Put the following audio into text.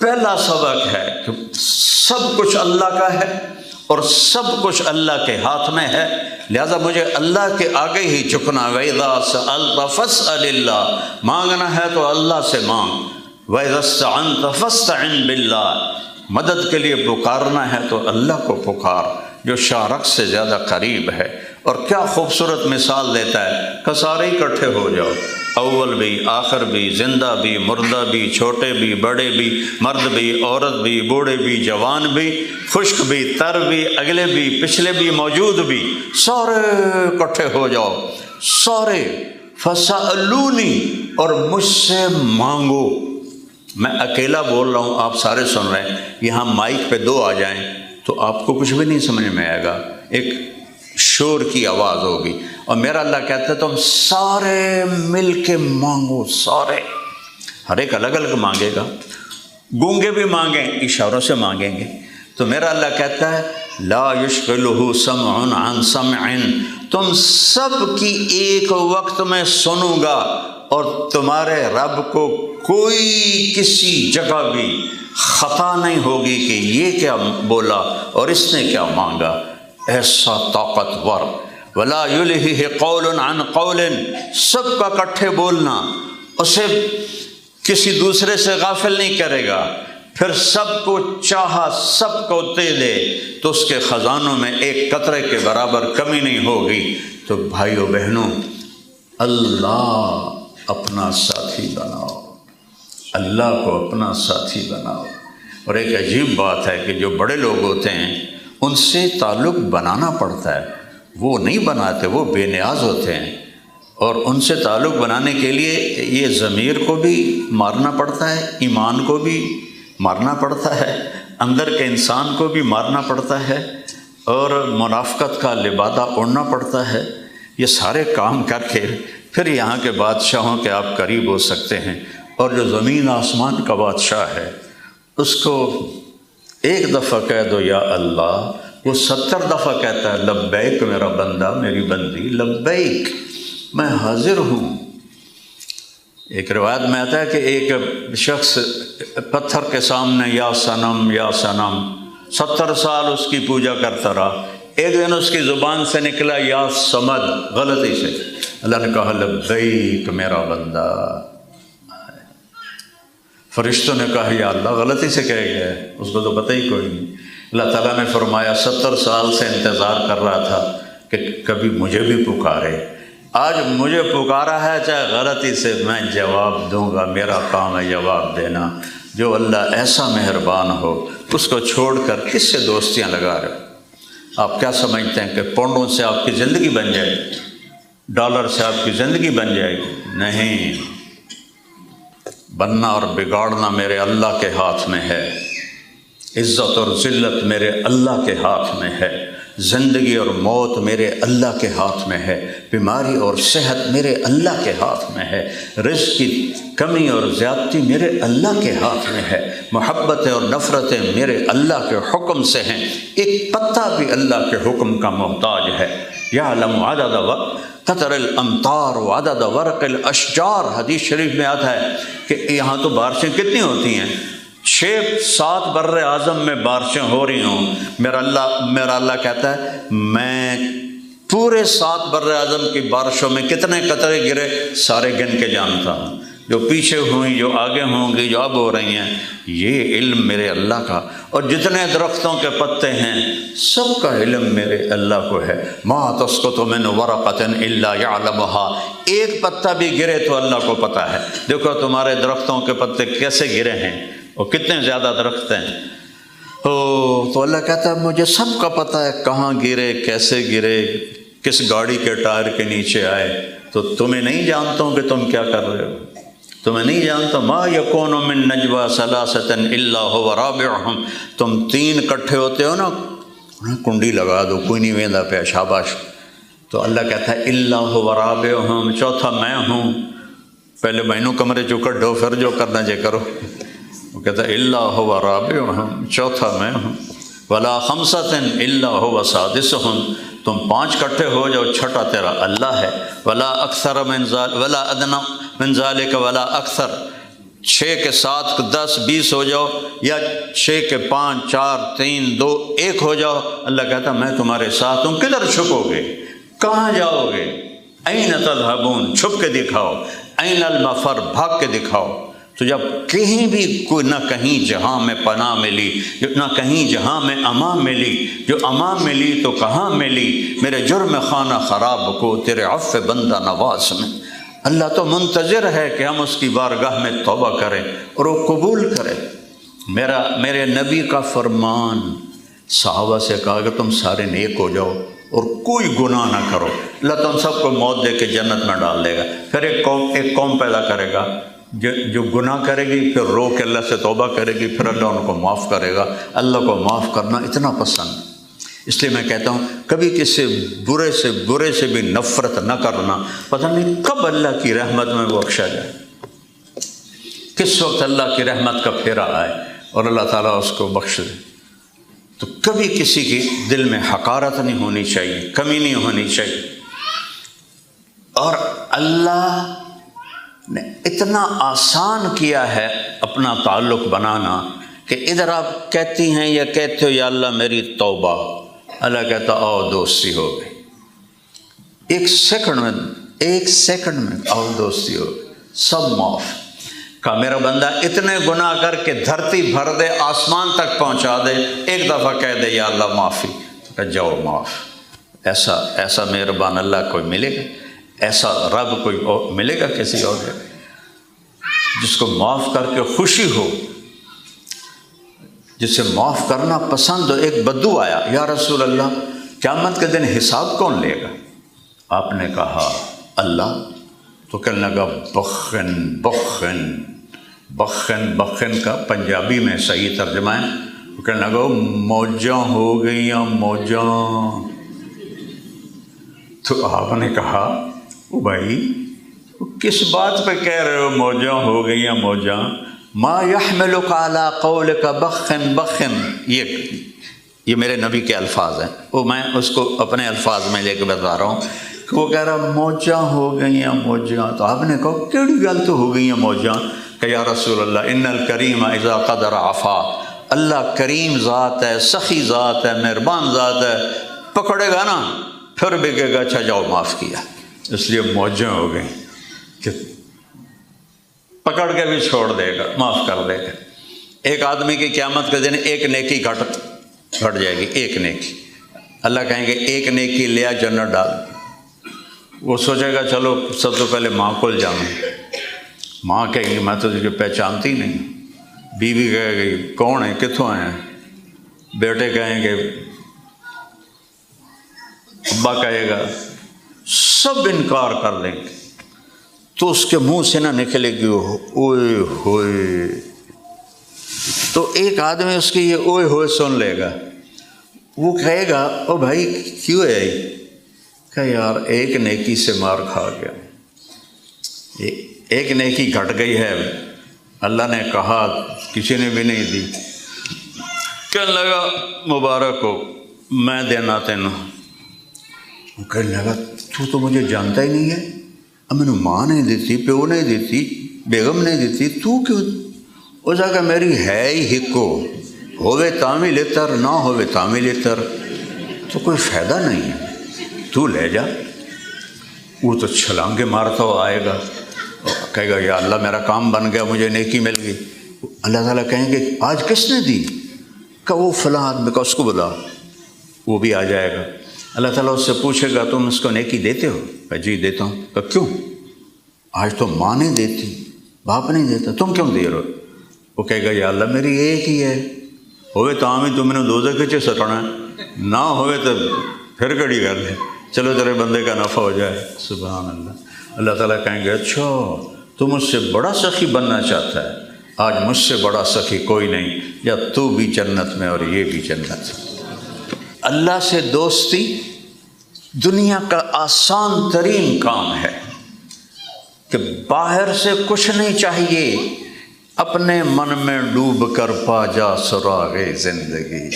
پہلا سبق ہے کہ سب کچھ اللہ کا ہے اور سب کچھ اللہ کے ہاتھ میں ہے، لہذا مجھے اللہ کے آگے ہی جھکنا۔ وَإِذَا سَأَلْتَ فَاسْأَلِ اللَّهِ، مانگنا ہے تو اللہ سے مانگ۔ وَإِذَا اسْتَعَنْتَ فَاسْتَعِنْ بِاللَّهِ، مدد کے لیے پکارنا ہے تو اللہ کو پکار جو شارک سے زیادہ قریب ہے۔ اور کیا خوبصورت مثال دیتا ہے کہ سارے اکٹھے ہو جاؤ، اول بھی آخر بھی، زندہ بھی مردہ بھی، چھوٹے بھی بڑے بھی، مرد بھی عورت بھی، بوڑھے بھی جوان بھی، خشک بھی تر بھی، اگلے بھی پچھلے بھی موجود بھی، سارے اکٹھے ہو جاؤ، سارے فَسَأَلُونِي، اور مجھ سے مانگو۔ میں اکیلا بول رہا ہوں، آپ سارے سن رہے ہیں، یہاں مائک پہ دو آ جائیں تو آپ کو کچھ بھی نہیں سمجھ میں آئے گا، ایک شور کی آواز ہوگی، اور میرا اللہ کہتا ہے تم سارے مل کے مانگو، سارے، ہر ایک الگ الگ مانگے گا، گونگے بھی مانگیں، اشاروں سے مانگیں گے۔ تو میرا اللہ کہتا ہے لا یشغلہ سمع عن سمع، تم سب کی ایک وقت میں سنوں گا، اور تمہارے رب کو کوئی کسی جگہ بھی خطا نہیں ہوگی کہ یہ کیا بولا اور اس نے کیا مانگا۔ ایسا طاقتور، ولا یلہہ قول عن قول، سب کا اکٹھے بولنا اسے کسی دوسرے سے غافل نہیں کرے گا۔ پھر سب کو چاہا سب کو دے دے تو اس کے خزانوں میں ایک قطرے کے برابر کمی نہیں ہوگی۔ تو بھائیو بہنوں، اللہ اپنا ساتھی بناؤ، اللہ کو اپنا ساتھی بناؤ۔ اور ایک عجیب بات ہے کہ جو بڑے لوگ ہوتے ہیں ان سے تعلق بنانا پڑتا ہے، وہ نہیں بناتے، وہ بے نیاز ہوتے ہیں، اور ان سے تعلق بنانے کے لیے یہ ضمیر کو بھی مارنا پڑتا ہے، ایمان کو بھی مارنا پڑتا ہے، اندر کے انسان کو بھی مارنا پڑتا ہے، اور منافقت کا لبادہ اڑنا پڑتا ہے۔ یہ سارے کام کر کے پھر یہاں کے بادشاہوں کے آپ قریب ہو سکتے ہیں، اور جو زمین آسمان کا بادشاہ ہے اس کو ایک دفعہ کہہ دو یا اللہ، وہ 70 دفعہ کہتا ہے لبیک میرا بندہ میری بندی، لبیک میں حاضر ہوں۔ ایک روایت میں آتا ہے کہ ایک شخص پتھر کے سامنے یا صنم یا صنم 70 سال اس کی پوجا کرتا رہا، ایک دن اس کی زبان سے نکلا یا صمد، غلطی سے، اللہ نے کہا لبیک میرا بندہ۔ فرشتوں نے کہا یا اللہ غلطی سے کہہ گیا ہے، اس کو تو پتہ ہی کوئی نہیں۔ اللہ تعالیٰ نے فرمایا 70 سال سے انتظار کر رہا تھا کہ کبھی مجھے بھی پکارے، آج مجھے پکارا ہے، چاہے غلطی سے میں جواب دوں گا، میرا کام ہے جواب دینا۔ جو اللہ ایسا مہربان ہو اس کو چھوڑ کر کس سے دوستیاں لگا رہے ہو؟ آپ کیا سمجھتے ہیں کہ پونڈوں سے آپ کی زندگی بن جائے گی، ڈالر سے آپ کی زندگی بن جائے گی؟ نہیں، بننا اور بگاڑنا میرے اللہ کے ہاتھ میں ہے، عزت اور ذلت میرے اللہ کے ہاتھ میں ہے، زندگی اور موت میرے اللہ کے ہاتھ میں ہے، بیماری اور صحت میرے اللہ کے ہاتھ میں ہے، رزق کی کمی اور زیادتی میرے اللہ کے ہاتھ میں ہے، محبتیں اور نفرتیں میرے اللہ کے حکم سے ہیں، ایک پتا بھی اللہ کے حکم کا محتاج ہے۔ یعلم عدد قطر الامطار وعدد ورق الاشجار، حدیث شریف میں آتا ہے کہ یہاں تو بارشیں کتنی ہوتی ہیں، 6-7 بر اعظم میں بارشیں ہو رہی ہوں، میرا اللہ کہتا ہے میں پورے 7 بر اعظم کی بارشوں میں کتنے قطرے گرے سارے گن کے جانتا ہوں، جو پیچھے ہوئیں، جو آگے ہوں گی، جو اب ہو رہی ہیں، یہ علم میرے اللہ کا۔ اور جتنے درختوں کے پتے ہیں سب کا علم میرے اللہ کو ہے۔ ما تسقط من ورقۃ الا یعلمها، ایک پتا بھی گرے تو اللہ کو پتہ ہے۔ دیکھو تمہارے درختوں کے پتے کیسے گرے ہیں اور کتنے زیادہ درخت ہیں، تو اللہ کہتا ہے مجھے سب کا پتہ ہے، کہاں گرے، کیسے گرے، کس گاڑی کے ٹائر کے نیچے آئے۔ تو تمہیں نہیں جانتا ہوں کہ تم کیا کر رہے ہو، تمہیں نہیں جانتا۔ ما یکون من نجوا ثلاثۃ الا هو رابعهم، تم 3 اکٹھے ہوتے ہو نا، کنڈی لگا دو، کوئی نہیں ویندا پہ، شاباش۔ تو اللہ کہتا ہے الا هو رابعهم، چوتھا میں ہوں۔ پہلے مینوں کمرے چ کڈو، پھر جو کرنا جے کرو۔ وہ کہتا ہے الا هو رابعهم، چوتھا میں ہوں۔ ولا خمسۃ الا هو سادسهم، تم 5 اکٹھے ہو جاؤ، چھٹا تیرا اللہ ہے۔ ولا اکثر من ذلک ولا ادنی من ذلک ولا اکثر، 6 کے 7 کے 10 20 ہو جاؤ، یا 6 کے 5 4 3 2 1 ہو جاؤ، اللہ کہتا میں تمہارے ساتھ ہوں۔ کدھر چھپو گے؟ کہاں جاؤ گے؟ این تذہبون، چھپ کے دکھاؤ، این المفر، بھاگ کے دکھاؤ۔ تو جب کہیں بھی کوئی نہ کہیں جہاں میں پناہ ملی، نہ کہیں جہاں میں امان ملی، جو امان ملی تو کہاں ملی؟ میرے جرم خانہ خراب کو تیرے عفو بندہ نواز میں۔ اللہ تو منتظر ہے کہ ہم اس کی بارگاہ میں توبہ کریں اور وہ قبول کرے۔ میرے نبی کا فرمان، صحابہ سے کہا کہ تم سارے نیک ہو جاؤ اور کوئی گناہ نہ کرو، اللہ تم سب کو موت دے کے جنت میں ڈال دے گا۔ پھر ایک قوم پیدا کرے گا جو گناہ کرے گی، پھر رو کے اللہ سے توبہ کرے گی، پھر اللہ ان کو معاف کرے گا۔ اللہ کو معاف کرنا اتنا پسند، اس لیے میں کہتا ہوں کبھی کسی برے سے بھی نفرت نہ کرنا، پتہ نہیں کب اللہ کی رحمت میں بخشا جائے، کس وقت اللہ کی رحمت کا پھیرا آئے اور اللہ تعالیٰ اس کو بخش دے۔ تو کبھی کسی کی دل میں حقارت نہیں ہونی چاہیے، کمی نہیں ہونی چاہیے۔ اور اللہ نے اتنا آسان کیا ہے اپنا تعلق بنانا کہ ادھر آپ کہتی ہیں یا کہتے ہو یا اللہ میری توبہ، اللہ کہتا آؤ دوستی ہو گئی، ایک سیکنڈ میں آؤ دوستی ہو گئی، سب معاف۔ کہ میرا بندہ اتنے گناہ کر کے دھرتی بھر دے، آسمان تک پہنچا دے، ایک دفعہ کہہ دے یا اللہ معافی، کہ جاؤ معاف۔ ایسا مہربان اللہ کوئی ملے گا؟ ایسا رب کوئی ملے گا کسی اور جگہ جس کو معاف کر کے خوشی ہو، جسے معاف کرنا پسند ہو؟ ایک بدو آیا، یا رسول اللہ قیامت کے دن حساب کون لے گا؟ آپ نے کہا اللہ۔ تو کہنے لگا بخن کا پنجابی میں صحیح ترجمہ ہے، وہ کہنے لگا موجاں ہو گئیاں موجاں۔ تو آپ نے کہا او بھائی کس بات پہ کہہ رہے ہو موجاں ہو گئیاں موجاں؟ ما یحملک علی قولک بخن، یہ میرے نبی کے الفاظ ہیں، وہ میں اس کو اپنے الفاظ میں لے کے بتا رہا ہوں کہ وہ کہہ رہا موجاں ہو گئیاں موجاں۔ تو آپ نے کہا کیڑی گل تو ہو گئیاں موجاں؟ کہ یا رسول اللہ ان الکریم اذا قدر عفا، اللہ کریم ذات ہے، سخی ذات ہے، مہربان ذات ہے، پکڑے گا نا پھر بھی کہے گا اچھا جاؤ معاف کیا، اس لیے موجیں ہو گئیں کہ پکڑ کے بھی چھوڑ دے گا، معاف کر دے گا۔ ایک آدمی کی قیامت کے دن ایک نیکی گھٹ جائے گی، ایک نیکی، اللہ کہیں گے ایک نیکی لیا جنت ڈال۔ وہ سوچے گا چلو سب سے پہلے ماں کو جاؤں، ماں کہے گی میں تو تجھے پہچانتی نہیں، بیوی کہے گی کون ہے کتوں آئے ہیں، بیٹے کہیں گے، ابا کہے گا، سب انکار کر دیں گے۔ تو اس کے منہ سے نہ نکلے گی اوئے ہوئے، تو ایک آدمی اس کی یہ اوئے ہوئے سن لے گا، وہ کہے گا او بھائی کیوں ہے کہ یار ایک نیکی سے مار کھا گیا، ایک نیکی گھٹ گئی ہے، اللہ نے کہا کسی نے بھی نہیں دی۔ کہنے لگا مبارک ہو میں دینا تینوں۔ کہنے لگا تو مجھے جانتا ہی نہیں ہے، اب میں نے ماں نہیں دیتی، پیو نہیں دیتی، بیگم نہیں دیتی، تو کیوں؟ اس جگہ میری ہے ہی ہکو، ہوئے تامی لیتر نہ ہوئے تامی لیتر، تو کوئی فائدہ نہیں ہے، تو لے جا۔ وہ تو چھلانگے مارتا ہوا آئے گا، کہے گا یا اللہ میرا کام بن گیا، مجھے نیکی مل گئی۔ اللہ تعالیٰ کہیں گے آج کس نے دی؟ کہ وہ فلاں آدمی کا، اس کو بلا، وہ بھی آ جائے گا۔ اللہ تعالیٰ اس سے پوچھے گا تم اس کو نیکی دیتے ہو؟ کہ جی دیتا ہوں۔ کہ کیوں؟ آج تو ماں نہیں دیتی، باپ نہیں دیتا، تم کیوں دے رہے ہو؟ وہ کہے گا یا اللہ میری ایک ہی ہے، ہوئے تو ہی تم نے دوزخ کے سٹنا ہے، نہ ہوئے تو پھر کڑی گل ہے، چلو تیرے بندے کا نفع ہو جائے۔ سبحان اللہ۔ اللہ تعالیٰ کہیں گے اچھا تو مجھ سے بڑا سخی بننا چاہتا ہے، آج مجھ سے بڑا سخی کوئی نہیں، یا تو بھی جنت میں اور یہ بھی جنت۔ اللہ سے دوستی دنیا کا آسان ترین کام ہے کہ باہر سے کچھ نہیں چاہیے، اپنے من میں ڈوب کر پا جا سراغ زندگی۔